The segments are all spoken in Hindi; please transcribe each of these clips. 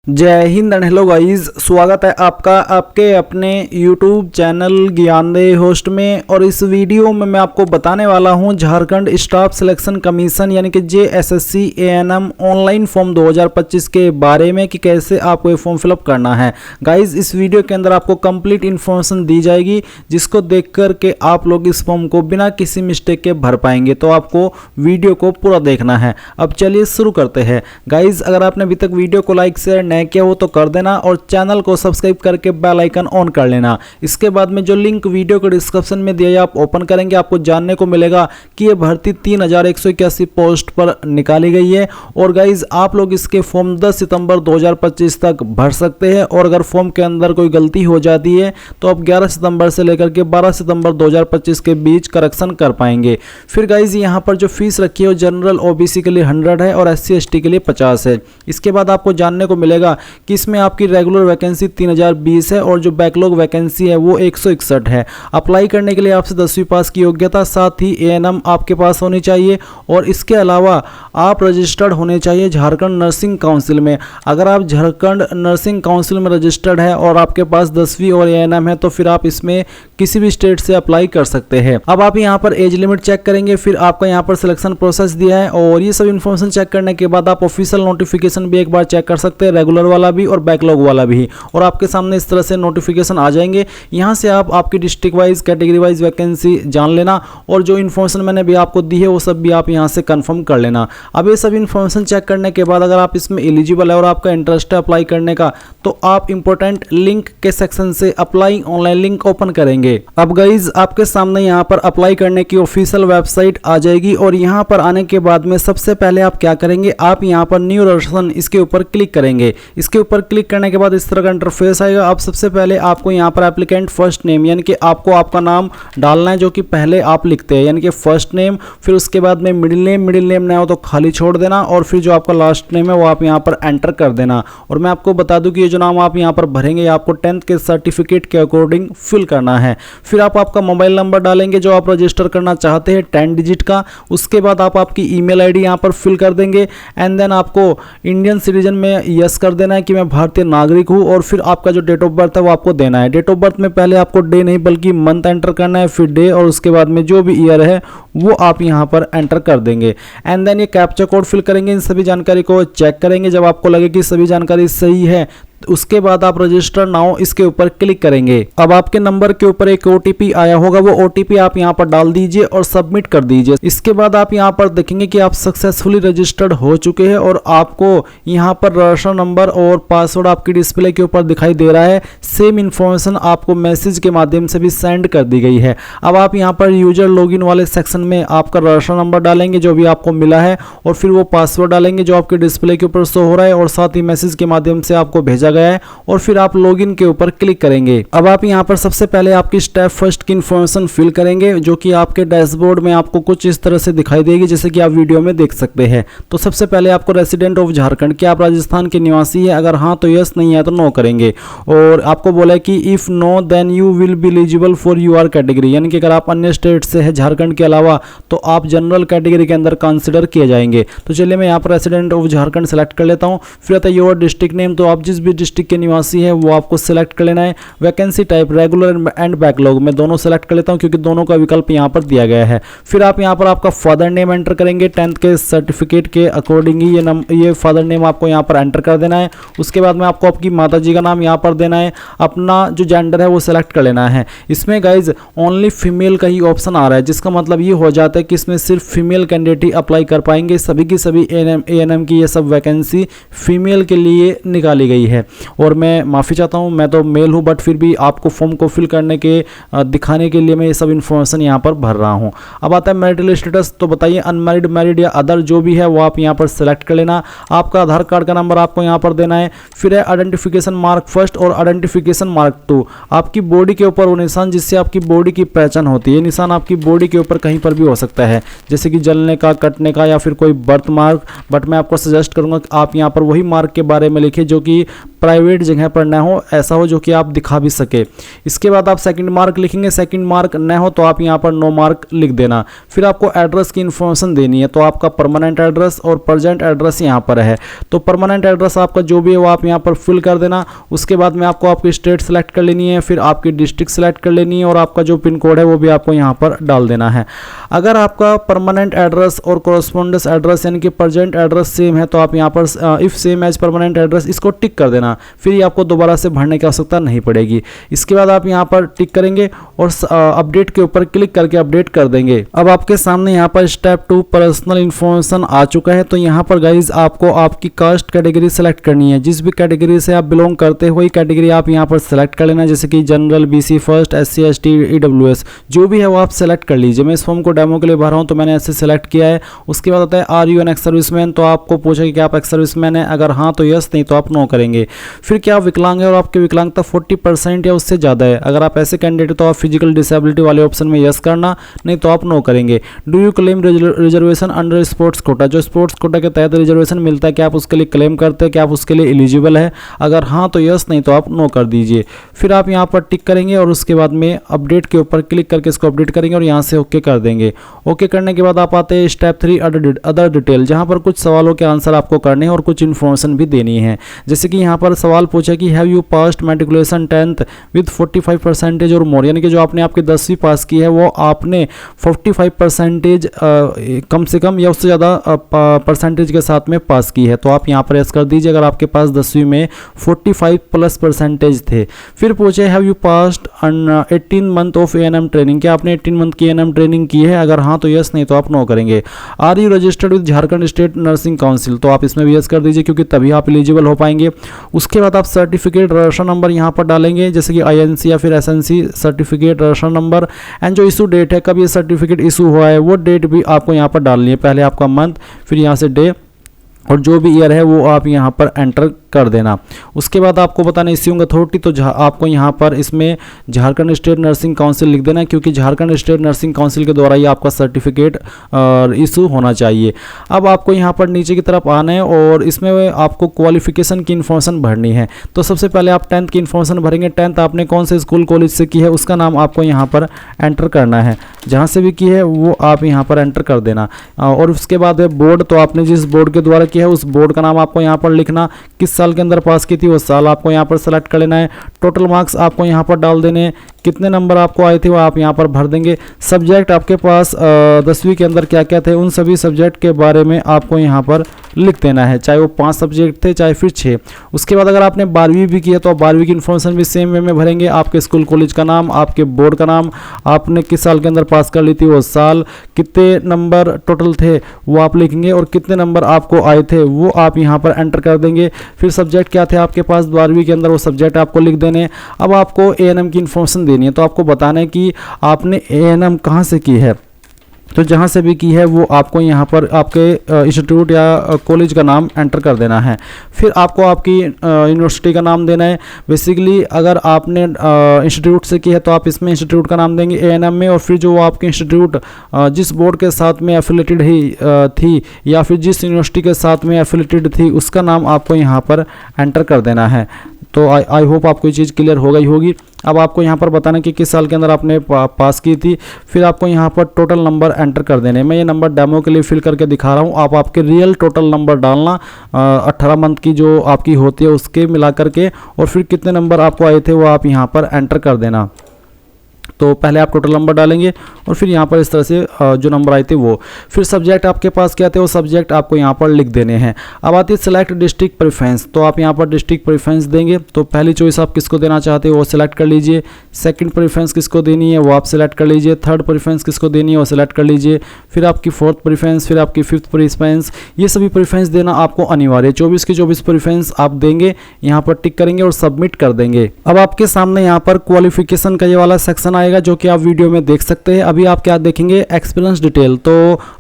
जय हिंद एंड हेलो गाइस, स्वागत है आपका आपके अपने YouTube चैनल ज्ञानदेही होस्ट में। और इस वीडियो में मैं आपको बताने वाला हूं झारखंड स्टाफ सिलेक्शन कमीशन यानी कि JSSC ANM ऑनलाइन फॉर्म 2025 के बारे में कि कैसे आपको ये फॉर्म फिलअप करना है। गाइस, इस वीडियो के अंदर आपको कंप्लीट इन्फॉर्मेशन दी जाएगी जिसको देख कर के आप लोग इस फॉर्म को बिना किसी मिस्टेक के भर पाएंगे। तो आपको वीडियो को पूरा देखना है। अब चलिए शुरू करते हैं। गाइस, अगर आपने अभी तक वीडियो को लाइक शेयर किया हो तो कर देना और चैनल को सब्सक्राइब करके बेल आइकन ऑन कर लेना। इसके बाद में जो लिंक वीडियो के डिस्क्रिप्शन में दिया है आप ओपन करेंगे, आपको जानने को मिलेगा कि ये भर्ती 3181 पोस्ट पर निकाली गई है। और गाइज, आप लोग इसके फॉर्म 10 सितंबर 2025 तक भर सकते हैं। और अगर फॉर्म के अंदर कोई गलती हो जाती है तो आप 11 सितंबर से लेकर के 12 सितंबर 2025 के बीच करेक्शन कर पाएंगे। फिर गाइज, यहाँ पर जो फीस रखी है वो जनरल OBC के लिए 100 है और SC ST के लिए 50 है। इसके बाद आपको जानने को मिलेगा कि इसमें आपकी रेगुलर वैकेंसी 3020 है और जो बैकलॉग वैकेंसी है वो 161 है। अप्लाई करने के लिए आपसे 10वीं पास की योग्यता, साथ ही ANM आपके पास होनी चाहिए और इसके अलावा आप रजिस्टर्ड होने चाहिए झारखंड नर्सिंग काउंसिल में। अगर आप झारखंड नर्सिंग काउंसिल में रजिस्टर्ड है और आपके पास 10वीं और ANM है तो फिर आप इसमें किसी भी स्टेट से अप्लाई कर सकते हैं। अब आप यहाँ पर एज लिमिट चेक करेंगे, फिर आपका यहाँ पर सिलेक्शन प्रोसेस दिया है और ये सब इन्फॉर्मेशन चेक करने के बाद आप ऑफिशियल नोटिफिकेशन भी एक बार चेक कर सकते हैं, रेगुलर वाला भी और बैकलॉग वाला भी। और आपके सामने इस तरह से नोटिफिकेशन आ जाएंगे। यहाँ से आप आपकी district wise category wise vacancy जान लेना और जो इन्फॉर्मेशन मैंने भी आपको दी है वो सब भी आप यहाँ से कंफर्म कर लेना। अब ये सब इन्फॉर्मेशन चेक करने के बाद अगर आप इसमें एलिजिबल है और आपका इंटरेस्ट है अप्लाई करने का तो आप इंपॉर्टेंट लिंक के सेक्शन से अप्लाई ऑनलाइन लिंक ओपन करेंगे। अब गाइज, आपके सामने यहाँ पर अप्लाई करने की ऑफिशियल वेबसाइट आ जाएगी और यहाँ पर आने के बाद में सबसे पहले आप क्या करेंगे, आप यहाँ पर न्यू रजिस्ट्रेशन इसके ऊपर क्लिक करेंगे। इसके ऊपर क्लिक करने के बाद इस तरह का इंटरफेस आएगा। अब सबसे पहले आपको यहाँ पर एप्लीकेंट फर्स्ट नेम यानी कि आपको आपका नाम डालना है जो कि पहले आप लिखते हैं यानी कि फर्स्ट नेम। फिर उसके बाद में मिडिल नेम ना हो तो खाली छोड़ देना और फिर जो आपका लास्ट नेम है वो आप यहाँ पर एंटर कर देना। और मैं आपको बता दूं कि ये जो नाम आप यहाँ पर भरेंगे आपको 10th के सर्टिफिकेट के अकॉर्डिंग फिल करना है। फिर आप आपका मोबाइल नंबर डालेंगे जो आप रजिस्टर करना चाहते हैं 10 डिजिट का। उसके बाद आप आपकी ईमेल आईडी यहाँ पर फिल कर देंगे एंड देन आपको इंडियन सिटीजन में यस कर देना है कि मैं भारतीय नागरिक हूँ। और फिर आपका जो डेट ऑफ बर्थ है वो आपको देना है। डेट ऑफ बर्थ में पहले आपको डे नहीं बल्कि मंथ एंटर करना है, फिर डे और उसके बाद में जो भी ईयर है वो आप यहाँ पर एंटर कर देंगे। एंड देन ये कैप्चा कोड फिल करेंगे। इन सभी जानकारी को चेक करेंगे। जब आपको लगे कि सभी जानकारी सही है उसके बाद आप रजिस्टर नाउ इसके ऊपर क्लिक करेंगे। अब आपके नंबर के ऊपर एक OTP आया होगा, वो OTP आप यहाँ पर डाल दीजिए और सबमिट कर दीजिए। इसके बाद आप यहाँ पर देखेंगे कि आप सक्सेसफुली रजिस्टर्ड हो चुके हैं और आपको यहाँ पर रजिस्टर नंबर और पासवर्ड आपकी डिस्प्ले के ऊपर दिखाई दे रहा है। सेम इन्फॉर्मेशन आपको मैसेज के माध्यम से भी सेंड कर दी गई है। अब आप यहाँ पर यूजर लॉगिन वाले सेक्शन में आपका रजिस्टर नंबर डालेंगे जो भी आपको मिला है और फिर वो पासवर्ड डालेंगे जो आपके डिस्प्ले के ऊपर शो हो रहा है और साथ ही मैसेज के माध्यम से आपको भेजा गया है और फिर आप लॉगिन के ऊपर क्लिक करेंगे। अब आप यहां पर सबसे पहले आपकी स्टेप फर्स्ट की इंफॉर्मेशन फिल करेंगे जो कि आपके डैशबोर्ड में आपको कुछ इस तरह से दिखाई देगी जैसे कि आप वीडियो में देख सकते हैं। तो सबसे पहले आपको रेसिडेंट ऑफ झारखंड, क्या आप राजस्थान के निवासी है, अगर हाँ तो यस, नहीं है तो नो करेंगे। और आपको बोला है कि if no then you will be eligible for UR category, यानी कि अगर आप अन्य स्टेट से है झारखंड के अलावा तो आप जनरल कैटेगरी के अंदर कंसिडर किए जाएंगे। तो चलिए मैं यहाँ पर रेसिडेंट ऑफ झारखंड सेलेक्ट कर लेता हूँ। फिर आता है योर डिस्ट्रिक्ट नेम, तो आप जिस भी डिस्ट्रिक्ट के निवासी है वो आपको सिलेक्ट कर लेना है। Vacancy type regular and backlog में दोनों सेलेक्ट कर लेता हूं क्योंकि दोनों का विकल्प यहां पर दिया गया है। फिर आप यहां पर आपका फादर नेम एंटर करेंगे 10th के सर्टिफिकेट के अकॉर्डिंग ही ये फादर नेम आपको यहां पर एंटर कर देना है। उसके बाद में आपको आपकी माता जी का नाम यहां पर देना है। अपना जो जेंडर है वो सेलेक्ट कर लेना है। इसमें गाइज ओनली फीमेल का ही ऑप्शन आ रहा है जिसका मतलब ये हो जाता है कि इसमें सिर्फ फीमेल कैंडिडेट ही अप्लाई कर पाएंगे। सभी की सभी ANM की ये सब वैकेंसी फीमेल के लिए निकाली गई है। और मैं माफ़ी चाहता हूं, मैं तो मेल हूं बट फिर भी आपको फॉर्म को फिल करने के दिखाने के लिए मैं ये सब इन्फॉर्मेशन यहां पर भर रहा हूं। अब आता है मैरिटल स्टेटस, तो बताइए अनमैरिड, मैरिड या अदर जो भी है वो आप यहां पर सेलेक्ट कर लेना। आपका आधार कार्ड का नंबर आपको यहां पर देना है। फिर है आइडेंटिफिकेशन मार्क फर्स्ट और आइडेंटिफिकेशन मार्क 2, आपकी बॉडी के ऊपर वो निशान जिससे आपकी बॉडी की पहचान होती है। निशान आपकी बॉडी के ऊपर कहीं पर भी हो सकता है जैसे कि जलने का, कटने का या फिर कोई बर्थ मार्क, बट मैं आपको सजेस्ट करूंगा कि आप यहां पर वही मार्क के बारे में लिखिए जो कि प्राइवेट जगह पर न हो, ऐसा हो जो कि आप दिखा भी सके। इसके बाद आप सेकंड मार्क लिखेंगे, सेकंड मार्क न हो तो आप यहाँ पर नो मार्क लिख देना। फिर आपको एड्रेस की इन्फॉर्मेशन देनी है, तो आपका परमानेंट एड्रेस और प्रेजेंट एड्रेस यहाँ पर है। तो परमानेंट एड्रेस आपका जो भी है वो आप यहाँ पर फिल कर देना। उसके बाद में आपको आपकी स्टेट सेलेक्ट कर लेनी है, फिर आपकी डिस्ट्रिक्ट सेलेक्ट कर लेनी है और आपका जो पिन कोड है वो भी आपको यहाँ पर डाल देना है। अगर आपका परमानेंट एड्रेस और कॉरस्पॉन्डेंस एड्रेस यानी कि प्रेजेंट एड्रेस सेम है तो आप यहाँ पर if same as permanent address इसको टिक कर देना, फिर ये आपको दोबारा से भरने की आवश्यकता नहीं पड़ेगी। इसके बाद आप यहाँ पर टिक करेंगे और अपडेट के ऊपर क्लिक करके अपडेट कर देंगे। अब आपके सामने यहाँ पर स्टेप 2 पर्सनल इन्फॉर्मेशन आ चुका है। तो यहाँ पर गाइज आपको आपकी कास्ट कैटेगरी सेलेक्ट करनी है। जिस भी कैटेगरी से आप बिलोंग करते हो वही कैटेगरी आप यहाँ पर सेलेक्ट कर लेना, जैसे कि general, BC first, SC ST EWS जो भी है वो आप सेलेक्ट कर लीजिए। मैं इस फॉर्म को डेमो के लिए भर रहा हूँ तो मैंने ऐसे सेलेक्ट किया है। उसके बाद आता है are you an ex serviceman, तो आपको पूछेगा कि आप एक्स सर्विसमैन है, अगर हाँ तो यस, नहीं तो आप नो करेंगे। फिर क्या आप विकलांग है और आपकी विकलांगता 40% या उससे ज़्यादा है, अगर आप ऐसे कैंडिडेट हो तो आप फिजिकल डिसेबिलिटी वाले ऑप्शन में यस करना, नहीं तो आप नो करेंगे। Do you claim reservation under sports quota, जो स्पोर्ट्स कोटा के तहत रिजर्वेशन मिलता है क्या आप उसके लिए क्लेम करते हैं, क्या आप उसके लिए एलिजिबल है, अगर हाँ तो यस, नहीं तो आप नो कर दीजिए। फिर आप यहाँ पर टिक करेंगे और उसके बाद में अपडेट के ऊपर क्लिक करके इसको अपडेट करेंगे और यहाँ से ओके कर देंगे। ओके करने के बाद आप आते हैं स्टेप 3 अदर डिटेल, जहाँ पर कुछ सवालों के आंसर आपको करने हैं और कुछ इन्फॉर्मेशन भी देनी है। जैसे कि यहाँ पर सवाल पूछा कि have you passed matriculation 10th with 45% और मोर, यानी कि जो आपने आपकी 10वीं पास की है वो आपने 45% कम से कम या उससे ज़्यादा परसेंटेज के साथ में पास की है, तो आप यहाँ पर यस कर दीजिए अगर आपके पास 10वीं में 45+ थे। फिर पूछे have you passed 18 month of A&M training, क्या आपने 18 मंथ की A&M ट्रेनिंग की है, अगर हाँ तो यस, नहीं तो आप नो करेंगे। Are you registered with Jharkhand state nursing council, तो आप इसमें भी यस कर दीजिए क्योंकि तभी आप एलिजिबल हो पाएंगे। उसके बाद आप सर्टिफिकेट रजिस्ट्रेशन नंबर यहाँ पर डालेंगे, जैसे कि INC या फिर SNC certificate registration number, and जो इशू डेट है कब ये सर्टिफिकेट इशू हुआ है वो डेट भी आपको यहाँ पर डालनी है। पहले आपका मंथ, फिर यहाँ से डे और जो भी ईयर है वो आप यहाँ पर एंटर कर देना। उसके बाद आपको बताना इश्यूइंग अथॉरिटी, तो आपको यहाँ पर इसमें झारखंड स्टेट नर्सिंग काउंसिल लिख देना क्योंकि झारखंड स्टेट नर्सिंग काउंसिल के द्वारा ही आपका सर्टिफिकेट इशू होना चाहिए। अब आपको यहाँ पर नीचे की तरफ आना है और इसमें आपको क्वालिफिकेशन की इन्फॉर्मेशन भरनी है। तो सबसे पहले आप 10th की इन्फॉर्मेशन भरेंगे, 10th आपने कौन से स्कूल कॉलेज से की है उसका नाम आपको यहाँ पर एंटर करना है, जहाँ से भी की है वो आप यहाँ पर एंटर कर देना। और उसके बाद बोर्ड, तो आपने जिस बोर्ड के द्वारा किया है उस बोर्ड का नाम आपको यहाँ पर लिखना, किस साल के अंदर पास की थी वो साल आपको यहाँ पर सेलेक्ट कर लेना है। टोटल मार्क्स आपको यहाँ पर डाल देने, कितने नंबर आपको आए थे वो आप यहाँ पर भर देंगे। सब्जेक्ट आपके पास 10वीं के अंदर क्या क्या थे उन सभी सब्जेक्ट के बारे में आपको यहाँ पर लिख देना है, चाहे वो 5 सब्जेक्ट थे चाहे फिर 6। उसके बाद अगर आपने 12वीं भी किया तो आप 12वीं की इन्फॉर्मेशन भी सेम वे में भरेंगे, आपके स्कूल कॉलेज का नाम, आपके बोर्ड का नाम, आपने किस साल के अंदर पास कर ली थी वो साल, कितने नंबर टोटल थे वो आप लिखेंगे और कितने नंबर आपको आए थे वो आप यहाँ पर एंटर कर देंगे। फिर सब्जेक्ट क्या थे आपके पास 12वीं के अंदर वो सब्जेक्ट आपको लिख देने। अब आपको A&M की इन्फॉर्मेशन देनी है, तो आपको बताना है कि आपने A&M कहाँ से की है, तो जहाँ से भी की है वो आपको यहाँ पर आपके इंस्टीट्यूट या कॉलेज का नाम एंटर कर देना है। फिर आपको आपकी यूनिवर्सिटी का नाम देना है। बेसिकली अगर आपने इंस्टीट्यूट से की है तो आप इसमें इंस्टीट्यूट का नाम देंगे A&M में, और फिर जो आपके इंस्टीट्यूट जिस बोर्ड के साथ में एफिलेटेड ही थी या फिर जिस यूनिवर्सिटी के साथ में एफिलेटेड थी उसका नाम आपको यहाँ पर एंटर कर देना है। तो आई होप आपको ये चीज़ क्लियर हो गई होगी। अब आपको यहाँ पर बताना कि किस साल के अंदर आपने पास की थी, फिर आपको यहाँ पर टोटल नंबर एंटर कर देने। मैं ये नंबर डेमो के लिए फिल करके दिखा रहा हूँ, आप आपके रियल टोटल नंबर डालना 18 मंथ की जो आपकी होती है उसके मिला करके, और फिर कितने नंबर आपको आए थे वो आप यहाँ पर एंटर कर देना। तो पहले आप टोटल नंबर डालेंगे और फिर यहाँ पर इस तरह से जो नंबर आए थे वो, फिर सब्जेक्ट आपके पास क्या थे वो सब्जेक्ट आपको यहाँ पर लिख देने हैं। अब आती है सिलेक्ट डिस्ट्रिक्ट प्रेफरेंस, तो आप यहाँ पर डिस्ट्रिक्ट प्रेफरेंस देंगे। तो पहली चॉइस आप किसको देना चाहते हो वो सिलेक्ट कर लीजिए, सेकंड प्रेफरेंस किसको देनी है वो आप सिलेक्ट कर लीजिए, थर्ड प्रेफरेंस किसको देनी है वो सिलेक्ट कर लीजिए, फिर आपकी फोर्थ प्रेफरेंस, फिर आपकी फिफ्थ प्रेफरेंस। ये सभी प्रेफरेंस देना आपको अनिवार्य है। 24 की 24 प्रेफरेंस आप देंगे, यहाँ पर टिक करेंगे और सबमिट कर देंगे। अब आपके सामने यहाँ पर क्वालिफिकेशन का ये वाला सेक्शन आएगा जो कि आप वीडियो में देख सकते हैं। अभी आप क्या देखेंगे, एक्सपीरियंस डिटेल। तो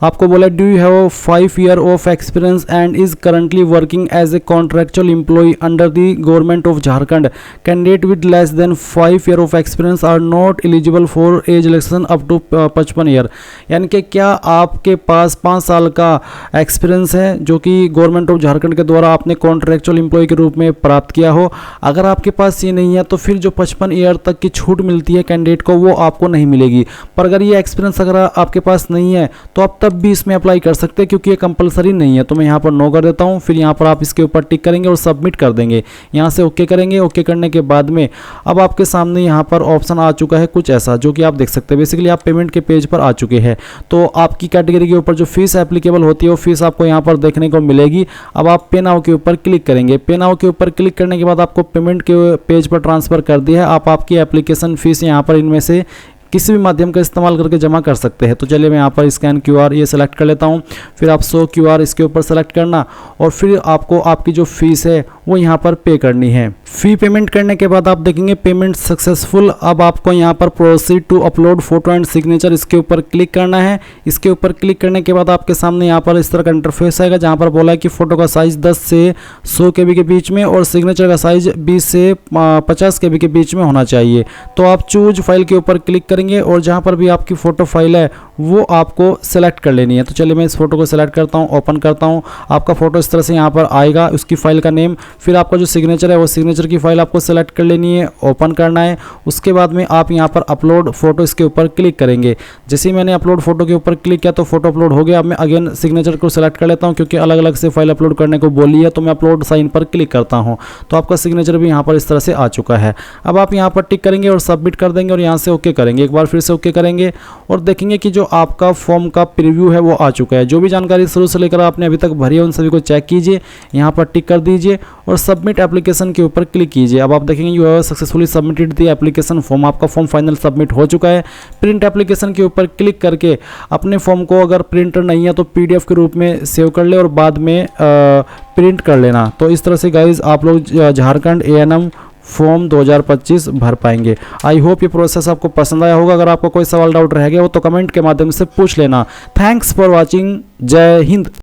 आपको बोला do you have 5 year of experience and is currently working as a contractual employee under the government of Jharkhand. Candidate with less than 5 year of experience are not eligible for age relaxation up to 55 year. यानी कि क्या आपके पास 5 साल का एक्सपीरियंस है जो कि गवर्नमेंट ऑफ झारखंड के द्वारा आपने कॉन्ट्रेक्चुअल एम्प्लॉय के रूप में प्राप्त किया हो। अगर आपके पास ये नहीं है तो फिर जो 55 ईयर तक की छूट मिलती है कैंडिडेट को वो आपको नहीं मिलेगी। पर अगर ये एक्सपीरियंस अगर आपके पास नहीं है तो आप तब भी इसमें अप्लाई कर सकते हैं क्योंकि ये कंपलसरी नहीं है। तो मैं यहाँ पर नो कर देता हूँ, फिर यहाँ पर आप इसके ऊपर टिक करेंगे और सबमिट कर देंगे। यहाँ से ओके करेंगे। ओके करने के बाद में अब आपके सामने यहाँ पर ऑप्शन आ चुका है कुछ ऐसा जो कि आप देख सकते हैं। बेसिकली आप पेमेंट के पेज पर आ चुके हैं। तो आपकी कैटेगरी के ऊपर जो फीस एप्लीकेबल होती है वो फीस आपको यहाँ पर देखने को मिलेगी। अब आप पे नाउ के ऊपर क्लिक करेंगे। पे नाउ के ऊपर क्लिक करने के बाद आपको पेमेंट के पेज पर ट्रांसफर कर दिया है। आप आपकी एप्लीकेशन फीस यहाँ पर इनमें से किसी भी माध्यम का इस्तेमाल करके जमा कर सकते हैं। तो चलिए मैं यहाँ पर स्कैन QR ये सेलेक्ट कर लेता हूँ। फिर आप शो QR इसके ऊपर सेलेक्ट करना और फिर आपको आपकी जो फीस है वो यहाँ पर पे करनी है। फी पेमेंट करने के बाद आप देखेंगे पेमेंट सक्सेसफुल। अब आपको यहाँ पर proceed to upload photo and signature इसके ऊपर क्लिक करना है। इसके ऊपर क्लिक करने के बाद आपके सामने यहाँ पर इस तरह का इंटरफेस आएगा जहाँ पर बोला है कि फोटो का साइज 10 से 100 KB के बीच में और सिग्नेचर का साइज 20 से 50 KB के बीच में होना चाहिए। तो आप चूज फाइल के ऊपर क्लिक करेंगे और जहाँ पर भी आपकी फ़ोटो फाइल है वो आपको सेलेक्ट कर लेनी है। तो चलिए मैं इस फोटो को सेलेक्ट करता हूँ, ओपन करता हूँ। आपका फ़ोटो इस तरह से यहाँ पर आएगा, उसकी फ़ाइल का नेम, फिर आपका जो सिग्नेचर है वो सिग्नेचर की फ़ाइल आपको सेलेक्ट कर लेनी है, ओपन करना है। उसके बाद में आप यहाँ पर अपलोड फ़ोटो इसके ऊपर क्लिक करेंगे। जैसे ही मैंने अपलोड फ़ोटो के ऊपर क्लिक किया तो फोटो अपलोड हो गया। अब मैं अगेन सिग्नेचर को सेलेक्ट कर लेता हूँ क्योंकि अलग अलग से फाइल अपलोड करने को बोली है। तो मैं अपलोड साइन पर क्लिक करता हूँ। तो आपका सिग्नेचर भी यहाँ पर इस तरह से आ चुका है। अब आप यहाँ पर टिक करेंगे और सबमिट कर देंगे और यहाँ से ओके करेंगे। एक बार फिर से ओके करेंगे और देखेंगे कि जो आपका फॉर्म का प्रीव्यू है वो आ चुका है। जो भी जानकारी शुरू से लेकर आपने अभी तक भरी है उन सभी को चेक कीजिए, यहाँ पर टिक कर दीजिए और सबमिट एप्लीकेशन के ऊपर क्लिक कीजिए। अब आप देखेंगे you have successfully submitted the application form. आपका फॉर्म फाइनल सबमिट हो चुका है। प्रिंट एप्लीकेशन के ऊपर क्लिक करके अपने फॉर्म को अगर प्रिंटर नहीं है तो PDF के रूप में सेव कर ले और बाद में प्रिंट कर लेना। तो इस तरह से गाइज आप लोग झारखंड ANM फॉर्म 2025 भर पाएंगे। आई होप ये प्रोसेस आपको पसंद आया होगा। अगर आपको कोई सवाल डाउट रह गया हो तो कमेंट के माध्यम से पूछ लेना। Thanks for watching. जय हिंद।